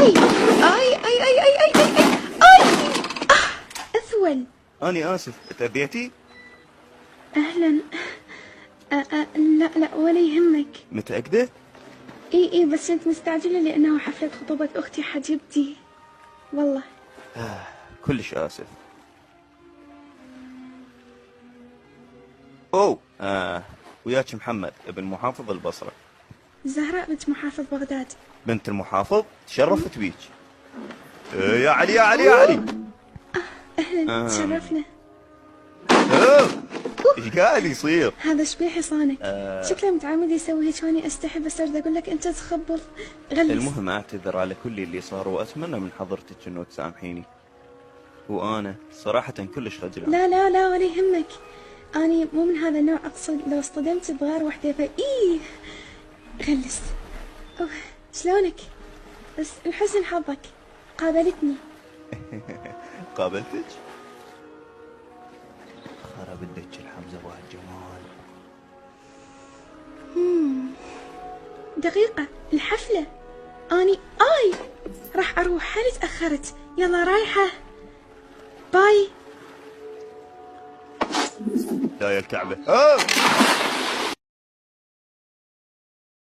اي اي اي اي اي اي اي اي اثول. أنا آسف، تأذيتي؟ اهلا. لا لا ولا يهمك. متأكدة؟ اي بس كنت مستعجلة لانه حفلة خطوبة اختي حجيبتي والله. كلش آسف. أوه وياك محمد ابن محافظ البصرة. زهراء بنت محافظ بغداد. بنت المحافظ تشرفت بيك. يا علي يا علي يا علي. اهلا تشرفنا. ايش قاعد يصير؟ هذا شبيه حصانك. شكله متعمد يسوي هيك واني استحي بس اريد اقول لك انت تخبل. غلس. المهم اعتذر على كل اللي صار واتمنى من حضرتك انه تسامحيني. وانا صراحة كلش خجلان. لا لا لا ولا يهمك. اني مو من هذا النوع، اقصد لو اصطدمت بغير وحده غلس. اوه شلونك؟ بس لحسن حظك قابلتني. قابلتك؟ خرب الدج الحمزة وهالجمال. دقيقة الحفلة. راح اروح، حالي تأخرت. يلا رايحة. باي. لا يا الكعبة.